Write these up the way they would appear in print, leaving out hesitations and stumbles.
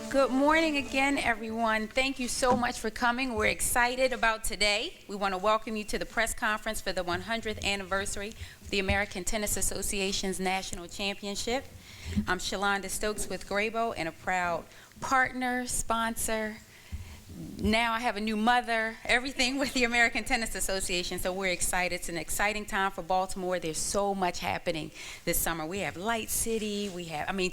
Good morning again, everyone. Thank you so much for coming. We're excited about today. We want to welcome you to the press conference for the 100th anniversary of the American Tennis Association's National Championship. I'm Shalonda Stokes with Grabo and a proud partner, sponsor. Now I have a new mother, everything with the American Tennis Association, so we're excited. It's an exciting time for Baltimore. There's so much happening this summer. We have Light City,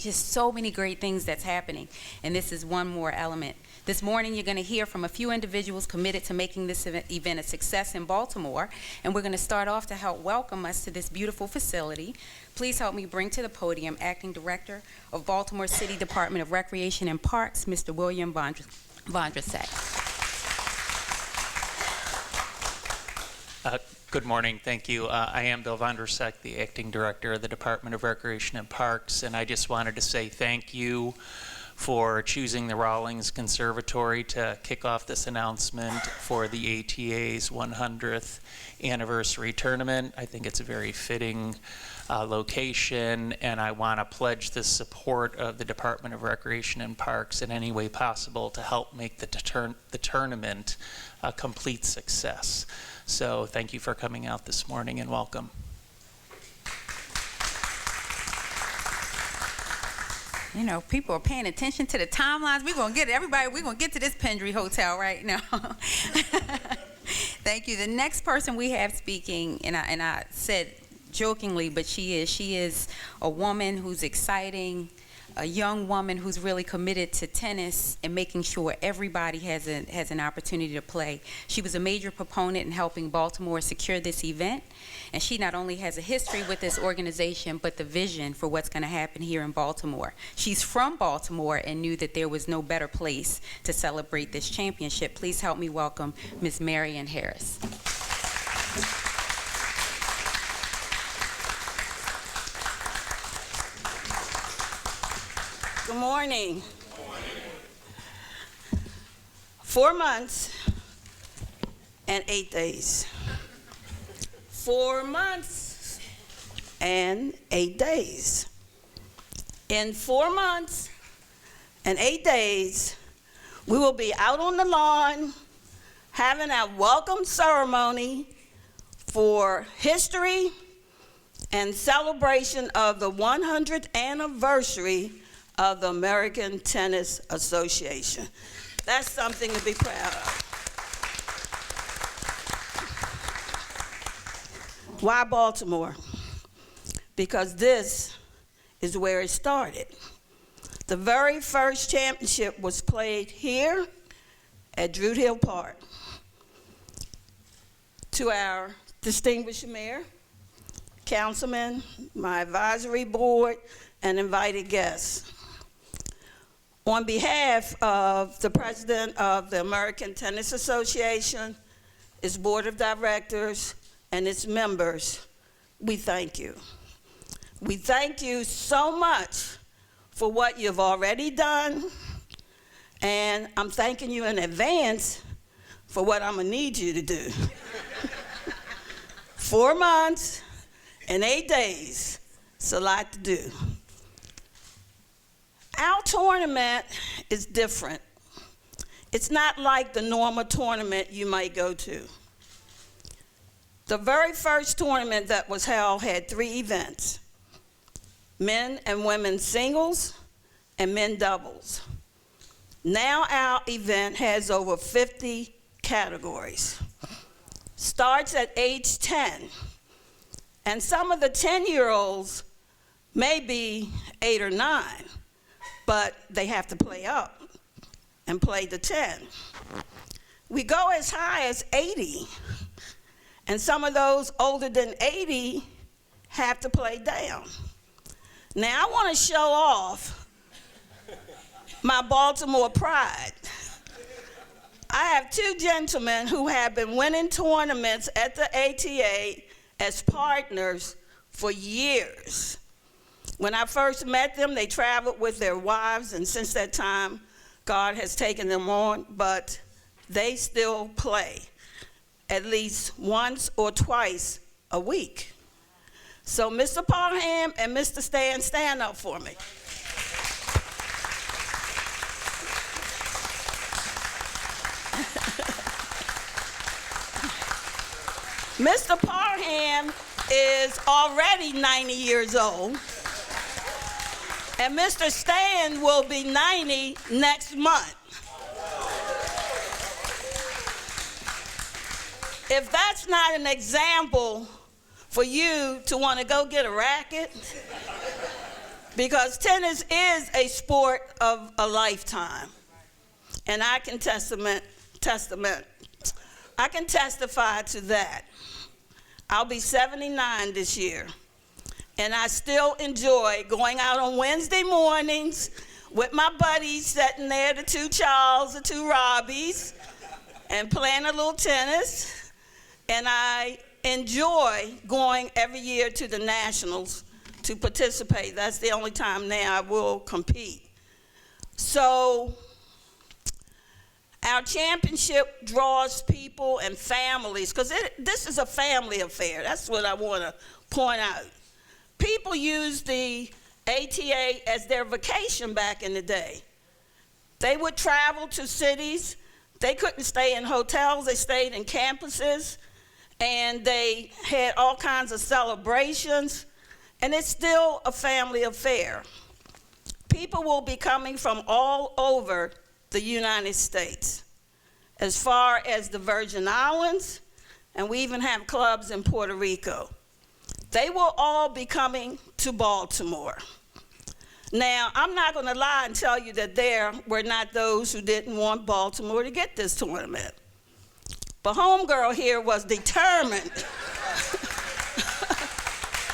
just so many great things that's happening, and this is one more element. This morning you're going to hear from a few individuals committed to making this event a success in Baltimore, and we're going to start off to help welcome us to this beautiful facility. Please help me bring to the podium Acting Director of Baltimore City Department of Recreation and Parks, Mr. William Vondrasek. Good morning, thank you. I am Bill Vondrasek, the Acting Director of the Department of Recreation and Parks, and I just wanted to say thank you for choosing the Rawlings Conservatory to kick off this announcement for the ATA's 100th anniversary tournament. I think it's a very fitting location, and I want to pledge the support of the Department of Recreation and Parks in any way possible to help make the tournament a complete success. So thank you for coming out this morning and welcome. You know, people are paying attention to the timelines. We're going to get it. Everybody, we're going to get to this Pendry Hotel right now. Thank you. The next person we have speaking, and I said jokingly, but she is a woman who's exciting, a young woman who's really committed to tennis and making sure everybody has an opportunity to play. She was a major proponent in helping Baltimore secure this event, and she not only has a history with this organization, but the vision for what's going to happen here in Baltimore. She's from Baltimore and knew that there was no better place to celebrate this championship. Please help me welcome Ms. Marian Harris. Good morning. 4 months and 8 days. 4 months and 8 days. In 4 months and 8 days, we will be out on the lawn having our welcome ceremony for history and celebration of the 100th anniversary of the American Tennis Association. That's something to be proud of. Why Baltimore? Because this is where it started. The very first championship was played here at Druid Hill Park. To our distinguished mayor, councilman, my advisory board, and invited guests. On behalf of the president of the American Tennis Association, its board of directors, and its members, we thank you. We thank you so much for what you've already done, and I'm thanking you in advance for what I'm gonna need you to do. 4 months and 8 days, it's a lot to do. Our tournament is different. It's not like the normal tournament you might go to. The very first tournament that was held had 3 events: men and women singles and men doubles. Now our event has over 50 categories. Starts at age 10, and some of the 10-year-olds may be 8 or 9. But they have to play up and play the 10. We go as high as 80, and some of those older than 80 have to play down. Now I want to show off my Baltimore pride. I have 2 gentlemen who have been winning tournaments at the ATA as partners for years. When I first met them, they traveled with their wives, and since that time, God has taken them on, but they still play at least once or twice a week. So Mr. Parham and Mr. Stan, stand up for me. Mr. Parham is already 90 years old, and Mr. Stan will be 90 next month. If that's not an example for you to want to go get a racket, because tennis is a sport of a lifetime, and I can testify to that. I'll be 79 this year, and I still enjoy going out on Wednesday mornings with my buddies sitting there, the two Charles, the two Robbies, and playing a little tennis. And I enjoy going every year to the Nationals to participate. That's the only time now I will compete. So our championship draws people and families, because this is a family affair. That's what I want to point out. People used the ATA as their vacation back in the day. They would travel to cities. They couldn't stay in hotels. They stayed in campuses, and they had all kinds of celebrations, and it's still a family affair. People will be coming from all over the United States, as far as the Virgin Islands, and we even have clubs in Puerto Rico. They will all be coming to Baltimore. Now, I'm not going to lie and tell you that there were not those who didn't want Baltimore to get this tournament. But homegirl here was determined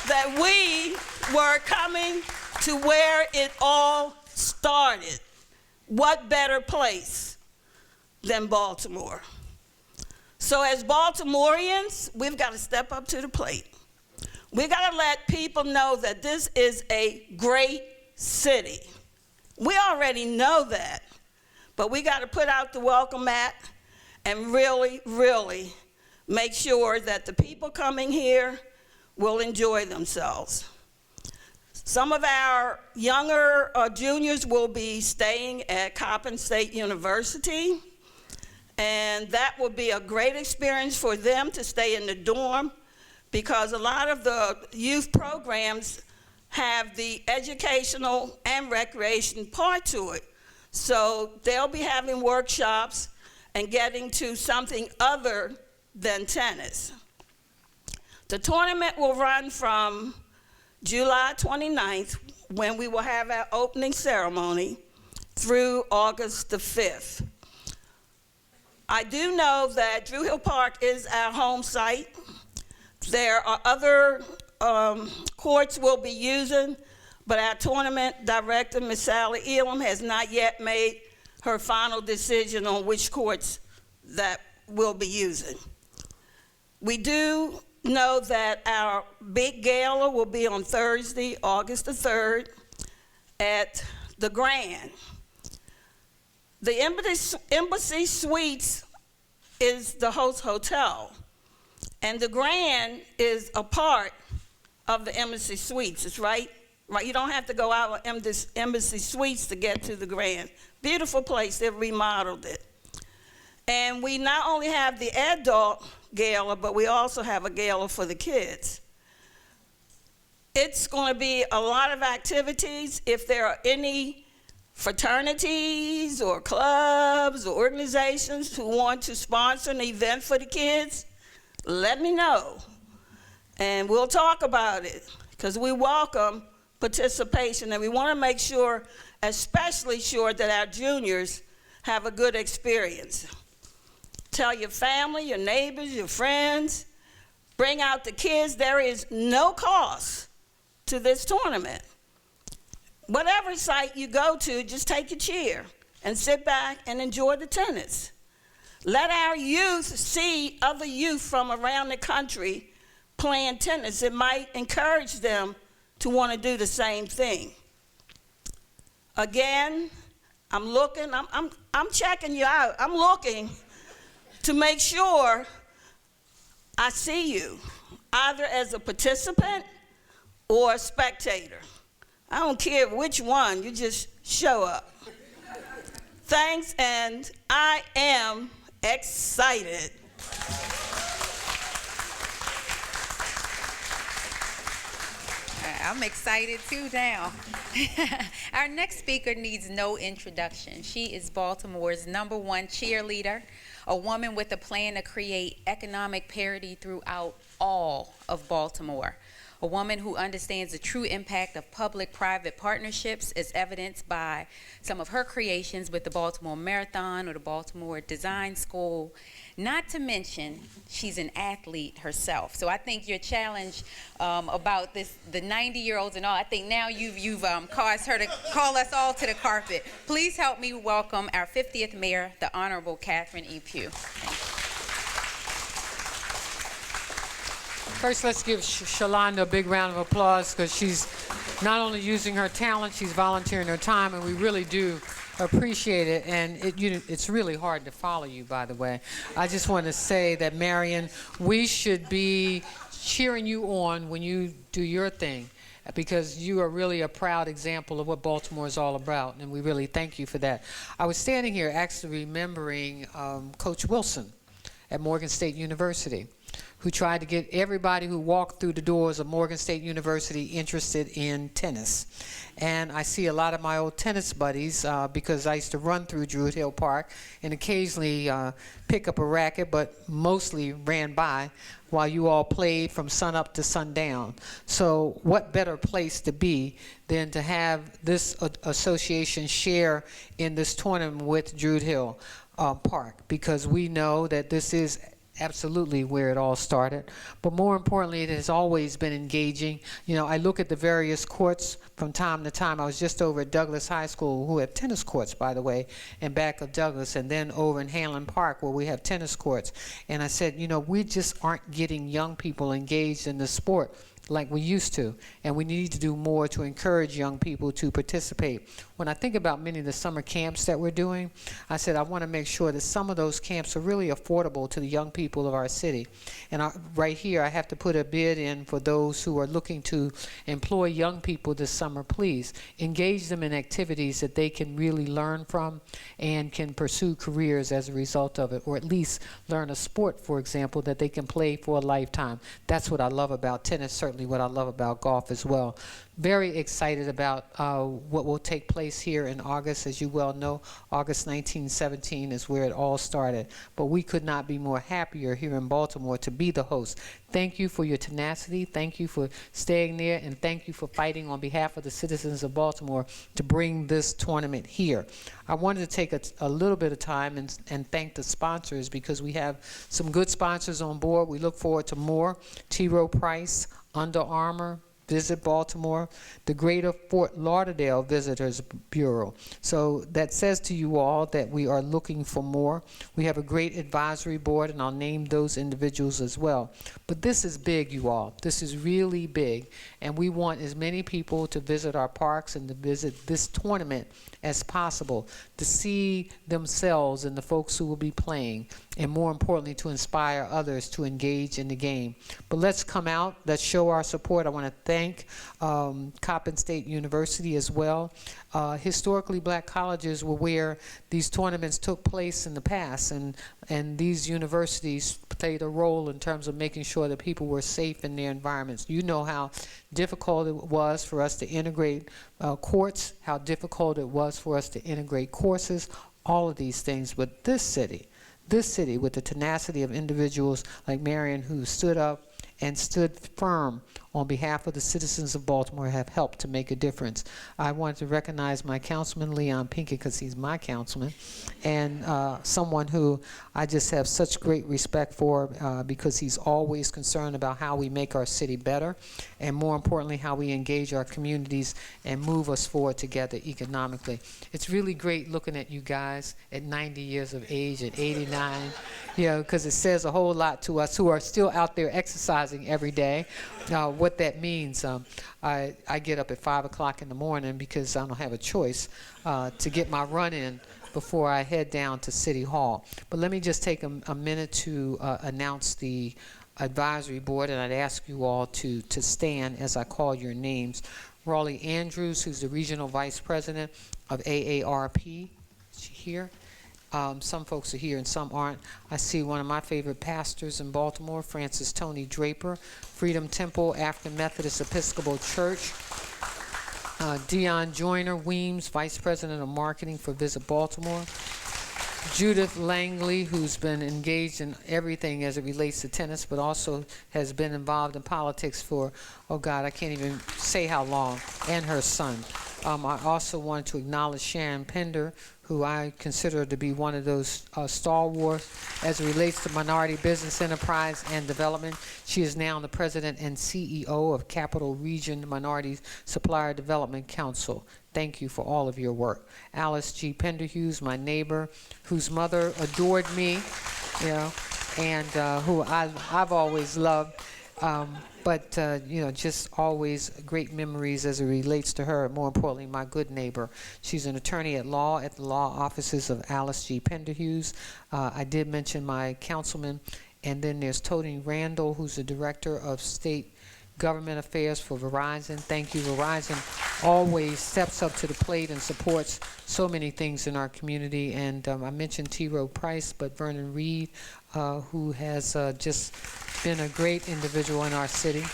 that we were coming to where it all started. What better place than Baltimore? So as Baltimoreans, we've got to step up to the plate. We got to let people know that this is a great city. We already know that, but we got to put out the welcome mat and really, really make sure that the people coming here will enjoy themselves. Some of our younger juniors will be staying at Coppin State University, and that will be a great experience for them to stay in the dorm, because a lot of the youth programs have the educational and recreation part to it. So they'll be having workshops and getting to something other than tennis. The tournament will run from July 29th, when we will have our opening ceremony, through August the 5th. I do know that Drew Hill Park is our home site. There are other courts we'll be using, but our tournament director, Ms. Sally Elam, has not yet made her final decision on which courts that we'll be using. We do know that our big gala will be on Thursday, August the 3rd, at the Grand. The Embassy Suites is the host hotel, and the Grand is a part of the Embassy Suites. It's right. You don't have to go out with Embassy Suites to get to the Grand. Beautiful place. They've remodeled it. And we not only have the adult gala, but we also have a gala for the kids. It's going to be a lot of activities. If there are any fraternities or clubs or organizations who want to sponsor an event for the kids, let me know, and we'll talk about it, because we welcome participation, and we want to make sure, especially sure, that our juniors have a good experience. Tell your family, your neighbors, your friends, bring out the kids. There is no cost to this tournament. Whatever site you go to, just take your chair and sit back and enjoy the tennis. Let our youth see other youth from around the country playing tennis. It might encourage them to want to do the same thing. Again, I'm checking you out. I'm looking to make sure I see you, either as a participant or a spectator. I don't care which one, you just show up. Thanks, and I am excited. I'm excited too now. Our next speaker needs no introduction. She is Baltimore's #1 cheerleader, a woman with a plan to create economic parity throughout all of Baltimore. A woman who understands the true impact of public-private partnerships as evidenced by some of her creations with the Baltimore Marathon or the Baltimore Design School. Not to mention, she's an athlete herself. So I think your challenge about this, the 90-year-olds and all, I think now you've caused her to call us all to the carpet. Please help me welcome our 50th mayor, the Honorable Catherine E. Pugh. First, let's give Shalonda a big round of applause because she's not only using her talent, she's volunteering her time, and we really do appreciate it. And it's really hard to follow you, by the way. I just want to say that, Marion, we should be cheering you on when you do your thing, because you are really a proud example of what Baltimore is all about, and we really thank you for that. I was standing here actually remembering Coach Wilson at Morgan State University, who tried to get everybody who walked through the doors of Morgan State University interested in tennis. And I see a lot of my old tennis buddies because I used to run through Druid Hill Park and occasionally pick up a racket, but mostly ran by while you all played from sun up to sundown. So what better place to be than to have this association share in this tournament with Druid Hill Park, because we know that this is absolutely where it all started. But more importantly, it has always been engaging. You know, I look at the various courts from time to time. I was just over at Douglas High School, who have tennis courts, by the way, in back of Douglas, and then over in Hanlon Park, where we have tennis courts. And I said, you know, we just aren't getting young people engaged in the sport like we used to, and we need to do more to encourage young people to participate. When I think about many of the summer camps that we're doing, I said I want to make sure that some of those camps are really affordable to the young people of our city. And right here, I have to put a bid in for those who are looking to employ young people this summer. Please engage them in activities that they can really learn from and can pursue careers as a result of it, or at least learn a sport, for example, that they can play for a lifetime. That's what I love about tennis, certainly what I love about golf as well. Very excited about what will take place here in August. As you well know, August 1917 is where it all started. But we could not be more happier here in Baltimore to be the host. Thank you for your tenacity. Thank you for staying there. And thank you for fighting on behalf of the citizens of Baltimore to bring this tournament here. I wanted to take a little bit of time and thank the sponsors, because we have some good sponsors on board. We look forward to more. T. Rowe Price, Under Armour, Visit Baltimore, the Greater Fort Lauderdale Visitors Bureau. So that says to you all that we are looking for more. We have a great advisory board, and I'll name those individuals as well. But this is big, you all. This is really big, and we want as many people to visit our parks and to visit this tournament as possible, to see themselves and the folks who will be playing, and more importantly, to inspire others to engage in the game. But let's come out, let's show our support. I want to thank Coppin State University as well. Historically, black colleges were where these tournaments took place in the past, and these universities played a role in terms of making sure that people were safe in their environments. You know how difficult it was for us to integrate courts, how difficult it was for us to integrate courses, all of these things. But this city, with the tenacity of individuals like Marion, who stood up and stood firm on behalf of the citizens of Baltimore, have helped to make a difference. I wanted to recognize my councilman, Leon Pinkett, because he's my councilman, and someone who I just have such great respect for because he's always concerned about how we make our city better, and more importantly, how we engage our communities and move us forward together economically. It's really great looking at you guys at 90 years of age, at 89, you know, because it says a whole lot to us who are still out there exercising every day. What that means, I get up at 5 o'clock in the morning because I don't have a choice to get my run in before I head down to City Hall. But let me just take a minute to announce the advisory board, and I'd ask you all to stand as I call your names. Raleigh Andrews, who's the regional vice president of AARP, is she here? Some folks are here and some aren't. I see one of my favorite pastors in Baltimore, Francis Tony Draper, Freedom Temple African Methodist Episcopal Church. Dion Joyner Weems, Vice President of Marketing for Visit Baltimore. Judith Langley, who's been engaged in everything as it relates to tennis, but also has been involved in politics for, oh God, I can't even say how long, and her son. I also wanted to acknowledge Sharon Pender, who I consider to be one of those stalwarts as it relates to minority business enterprise and development. She is now the president and CEO of Capital Region Minority Supplier Development Council. Thank you for all of your work. Alice G. Penderhughes, my neighbor, whose mother adored me, you know, and who I've always loved. But just always great memories as it relates to her. More importantly, my good neighbor. She's an attorney at law at the law offices of Alice G. Penderhughes. I did mention my councilman. And then there's Tony Randall, who's the director of state government affairs for Verizon. Thank you. Verizon always steps up to the plate and supports so many things in our community. And I mentioned T. Rowe Price, but Vernon Reed, who has just been a great individual in our city.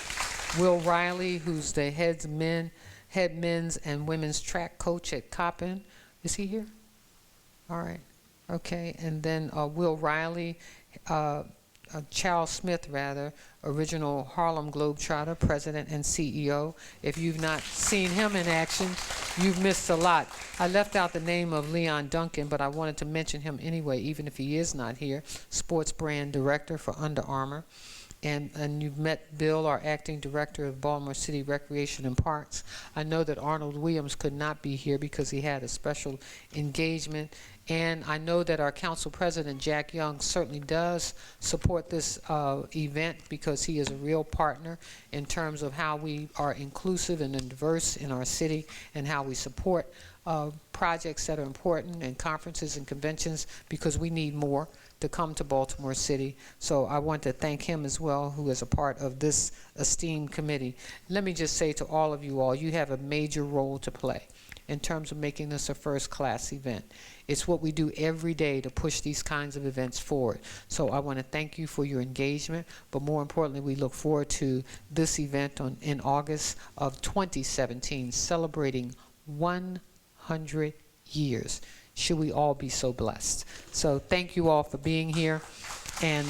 Will Riley, who's the head men's and women's track coach at Coppin. Is he here? All right. Okay. And then Will Riley, Charles Smith, rather, original Harlem Globetrotter, president and CEO. If you've not seen him in action, you've missed a lot. I left out the name of Leon Duncan, but I wanted to mention him anyway, even if he is not here. Sports brand director for Under Armour. And you've met Bill, our acting director of Baltimore City Recreation and Parks. I know that Arnold Williams could not be here because he had a special engagement. And I know that our council president, Jack Young, certainly does support this event because he is a real partner in terms of how we are inclusive and diverse in our city and how we support projects that are important and conferences and conventions, because we need more to come to Baltimore City. So I want to thank him as well, who is a part of this esteemed committee. Let me just say to all of you all, you have a major role to play in terms of making this a first-class event. It's what we do every day to push these kinds of events forward. So I want to thank you for your engagement, but more importantly, we look forward to this event in August of 2017, celebrating 100 years. Should we all be so blessed? So thank you all for being here. And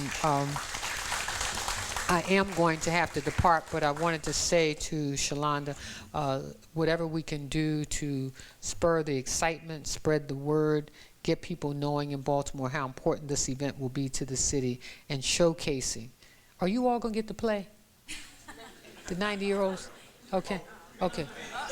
I am going to have to depart, but I wanted to say to Shalonda, whatever we can do to spur the excitement, spread the word, get people knowing in Baltimore how important this event will be to the city, and showcasing. Are you all going to get to play? The 90-year-olds? Okay. Okay.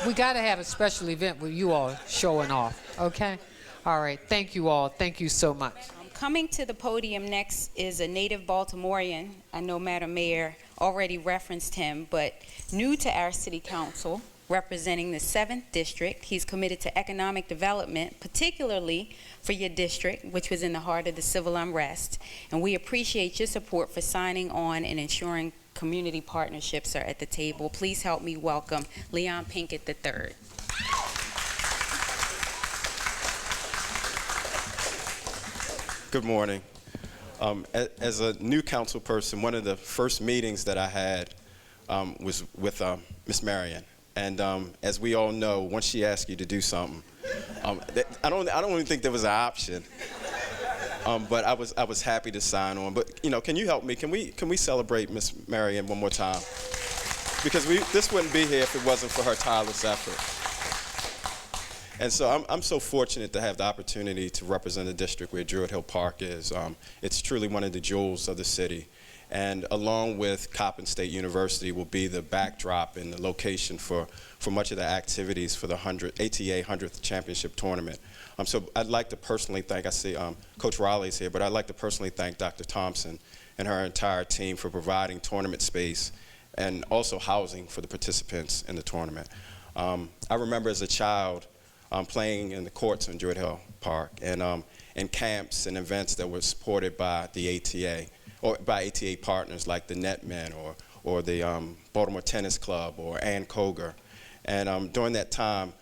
We got to have a special event with you all showing off. Okay? All right. Thank you all. Thank you so much. Coming to the podium next is a native Baltimorean. I know Madam Mayor already referenced him, but new to our city council, representing the 7th District. He's committed to economic development, particularly for your district, which was in the heart of the civil unrest. And we appreciate your support for signing on and ensuring community partnerships are at the table. Please help me welcome Leon Pinkett III. Good morning. As a new council person, one of the first meetings that I had was with Miss Marion. And as we all know, once she asks you to do something, I don't even think there was an option. But I was happy to sign on. But can you help me? Can we celebrate Miss Marion one more time? Because this wouldn't be here if it wasn't for her tireless effort. And so I'm so fortunate to have the opportunity to represent the district where Druid Hill Park is. It's truly one of the jewels of the city. And along with Coppin State University will be the backdrop and the location for much of the activities for the ATA 100th Championship Tournament. So I'd like to personally thank, I see Coach Riley's here, but I'd like to personally thank Dr. Thompson and her entire team for providing tournament space and also housing for the participants in the tournament. I remember as a child playing in the courts in Druid Hill Park and in camps and events that were supported by the ATA or by ATA partners like the Netmen or the Baltimore Tennis Club or Ann Koger. And during that time,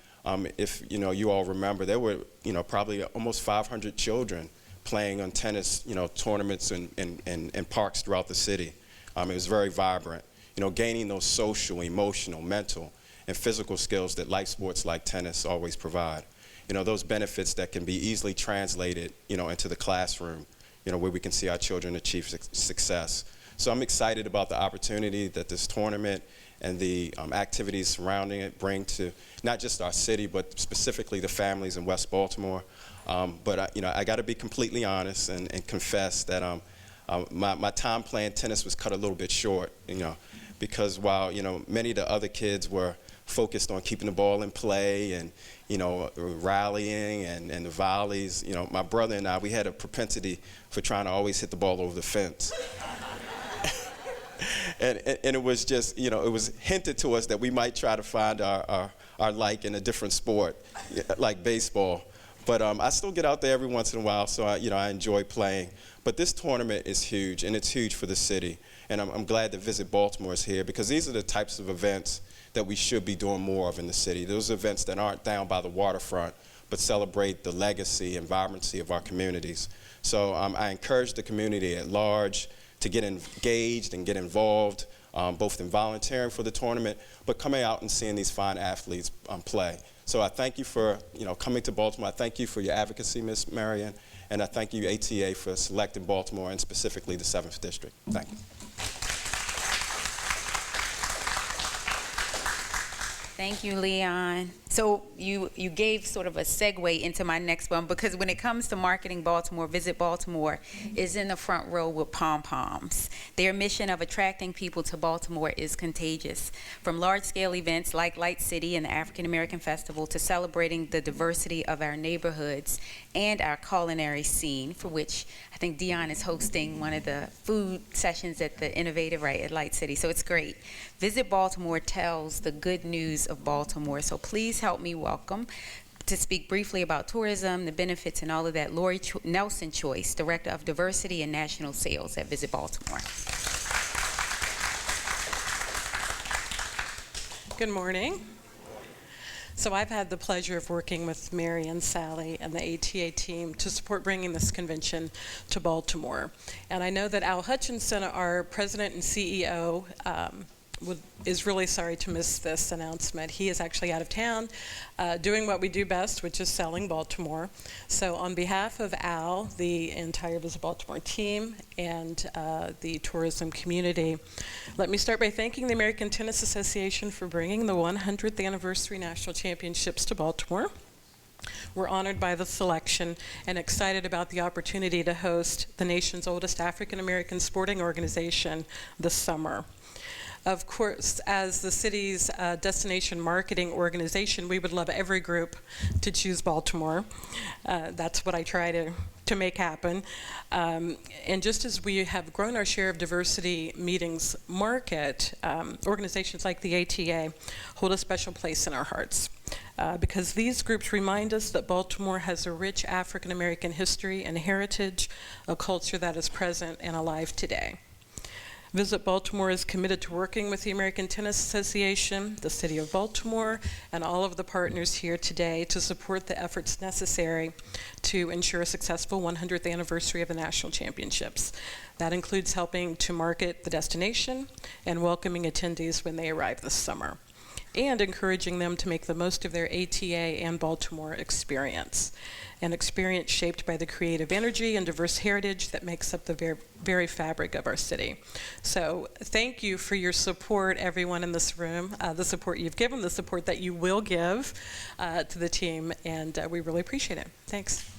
if you all remember, there were probably almost 500 children playing on tennis, tournaments and parks throughout the city. It was very vibrant. Gaining those social, emotional, mental, and physical skills that life sports like tennis always provide. Those benefits that can be easily translated, into the classroom, where we can see our children achieve success. So I'm excited about the opportunity that this tournament and the activities surrounding it bring to not just our city, but specifically the families in West Baltimore. But I got to be completely honest and confess that my time playing tennis was cut a little bit short, because while many of the other kids were focused on keeping the ball in play and rallying and the volleys, my brother and I, we had a propensity for trying to always hit the ball over the fence. And it was just, it was hinted to us that we might try to find our like in a different sport, like baseball. But I still get out there every once in a while, so I enjoy playing. But this tournament is huge, and it's huge for the city. And I'm glad that Visit Baltimore is here, because these are the types of events that we should be doing more of in the city. Those events that aren't down by the waterfront, but celebrate the legacy and vibrancy of our communities. So I encourage the community at large to get engaged and get involved, both in volunteering for the tournament, but coming out and seeing these fine athletes play. So I thank you for coming to Baltimore. I thank you for your advocacy, Ms. Marion, and I thank you, ATA, for selecting Baltimore and specifically the 7th District. Thank you. Thank you, Leon. So you gave sort of a segue into my next one, because when it comes to marketing Baltimore, Visit Baltimore is in the front row with pom-poms. Their mission of attracting people to Baltimore is contagious. From large-scale events like Light City and the African American Festival to celebrating the diversity of our neighborhoods and our culinary scene, for which I think Dion is hosting one of the food sessions at the Innovative at Light City. So it's great. Visit Baltimore tells the good news of Baltimore. So please help me welcome to speak briefly about tourism, the benefits, and all of that, Lori Nelson Choice, Director of Diversity and National Sales at Visit Baltimore. Good morning. So I've had the pleasure of working with Mary and Sally and the ATA team to support bringing this convention to Baltimore. And I know that Al Hutchinson, our president and CEO, is really sorry to miss this announcement. He is actually out of town doing what we do best, which is selling Baltimore. So on behalf of Al, the entire Visit Baltimore team, and the tourism community, let me start by thanking the American Tennis Association for bringing the 100th anniversary national championships to Baltimore. We're honored by the selection and excited about the opportunity to host the nation's oldest African American sporting organization this summer. Of course, as the city's destination marketing organization, we would love every group to choose Baltimore. That's what I try to make happen. And just as we have grown our share of diversity meetings market, organizations like the ATA hold a special place in our hearts. Because these groups remind us that Baltimore has a rich African American history and heritage, a culture that is present and alive today. Visit Baltimore is committed to working with the American Tennis Association, the City of Baltimore, and all of the partners here today to support the efforts necessary to ensure a successful 100th anniversary of the National Championships. That includes helping to market the destination and welcoming attendees when they arrive this summer, and encouraging them to make the most of their ATA and Baltimore experience, an experience shaped by the creative energy and diverse heritage that makes up the very fabric of our city. So thank you for your support, everyone in this room, the support you've given, the support that you will give to the team, and we really appreciate it. Thanks.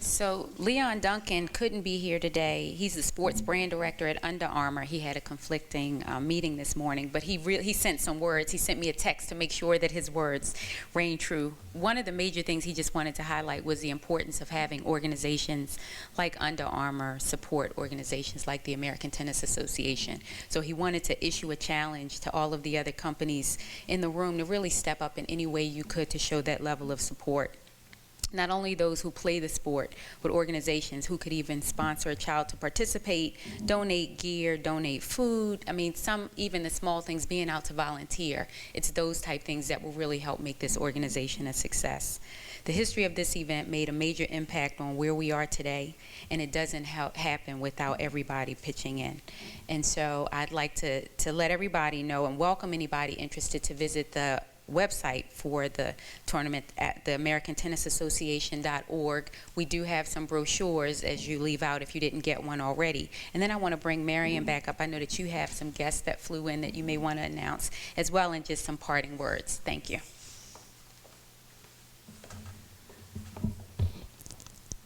So Leon Duncan couldn't be here today. He's the sports brand director at Under Armour. He had a conflicting meeting this morning, but he sent some words. He sent me a text to make sure that his words rang true. One of the major things he just wanted to highlight was the importance of having organizations like Under Armour support organizations like the American Tennis Association. So he wanted to issue a challenge to all of the other companies in the room to really step up in any way you could to show that level of support. not only those who play the sport, but organizations who could even sponsor a child to participate, donate gear, donate food. I mean, even the small things, being out to volunteer. It's those type things that will really help make this organization a success. The history of this event made a major impact on where we are today, and it doesn't happen without everybody pitching in. And so I'd like to let everybody know and welcome anybody interested to visit the website for the tournament at the AmericanTennisAssociation.org. We do have some brochures as you leave out if you didn't get one already. And then I want to bring Marion back up. I know that you have some guests that flew in that you may want to announce as well, and just some parting words. Thank you.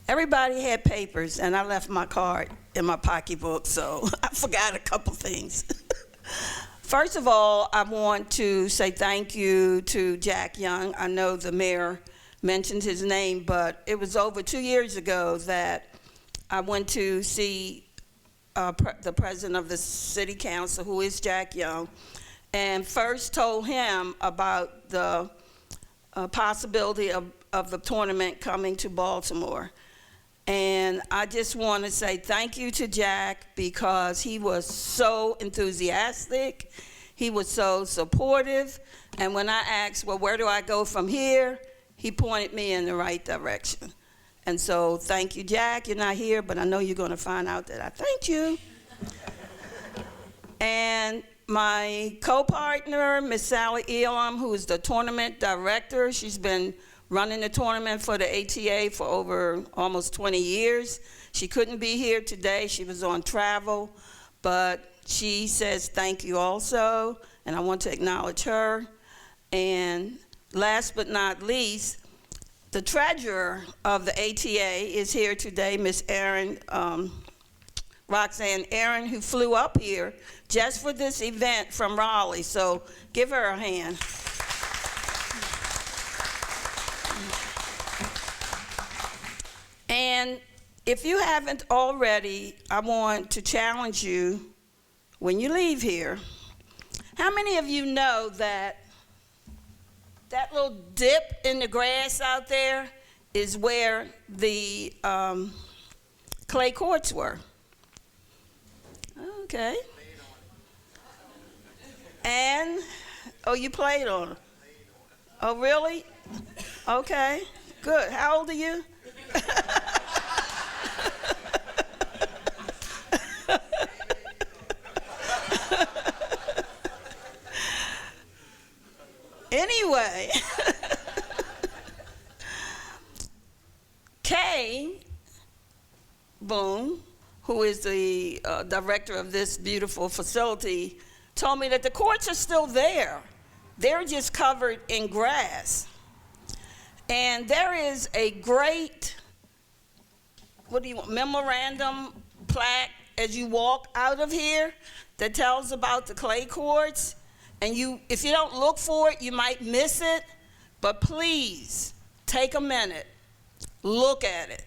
Everybody had papers, and I left my card in my pocketbook, so I forgot a couple things. First of all, I want to say thank you to Jack Young. I know the mayor mentioned his name, but it was over 2 years ago that I went to see the president of the city council, who is Jack Young, and first told him about the possibility of the tournament coming to Baltimore. And I just want to say thank you to Jack, because he was so enthusiastic, he was so supportive, and when I asked, well, where do I go from here, he pointed me in the right direction. And so thank you, Jack. You're not here, but I know you're going to find out that I thanked you. And my co-partner, Miss Sally Elam, who is the tournament director, she's been running the tournament for the ATA for over almost 20 years. She couldn't be here today. She was on travel, but she says thank you also, and I want to acknowledge her. And last but not least, the treasurer of the ATA is here today, Miss Roxanne Aaron, who flew up here just for this event from Raleigh. So give her a hand. And if you haven't already, I want to challenge you when you leave here. How many of you know that that little dip in the grass out there is where the clay courts were? Okay. And, oh, you played on them? Oh, really? Okay, good. How old are you? Anyway, Kay Boone, who is the director of this beautiful facility, told me that the courts are still there. They're just covered in grass. And there is a great, memorandum plaque as you walk out of here that tells about the clay courts. And if you don't look for it, you might miss it. But please, take a minute, look at it.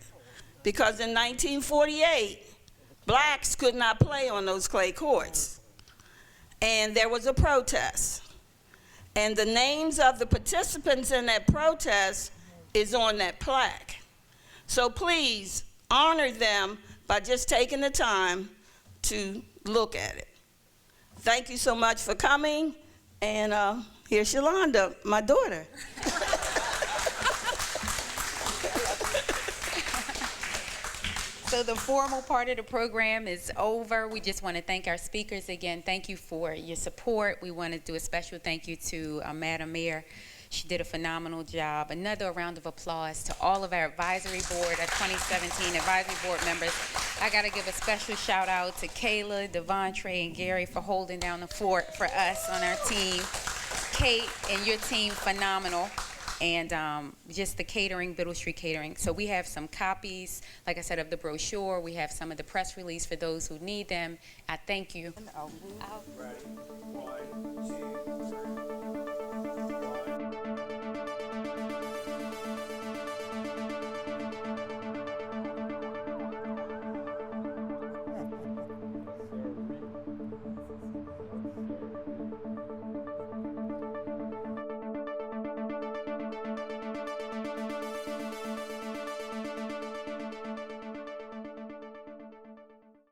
Because in 1948, blacks could not play on those clay courts. And there was a protest. And the names of the participants in that protest is on that plaque. So please, honor them by just taking the time to look at it. Thank you so much for coming, and here's Yolanda, my daughter. So the formal part of the program is over. We just want to thank our speakers again. Thank you for your support. We want to do a special thank you to Madam Mayor. She did a phenomenal job. Another round of applause to all of our advisory board, our 2017 advisory board members. I got to give a special shout out to Kayla, Devontre, and Gary for holding down the fort for us on our team. Kate and your team, phenomenal. And just the catering, Biddle Street Catering. So we have some copies, like I said, of the brochure. We have some of the press release for those who need them. I thank you. Ready. 1, 2.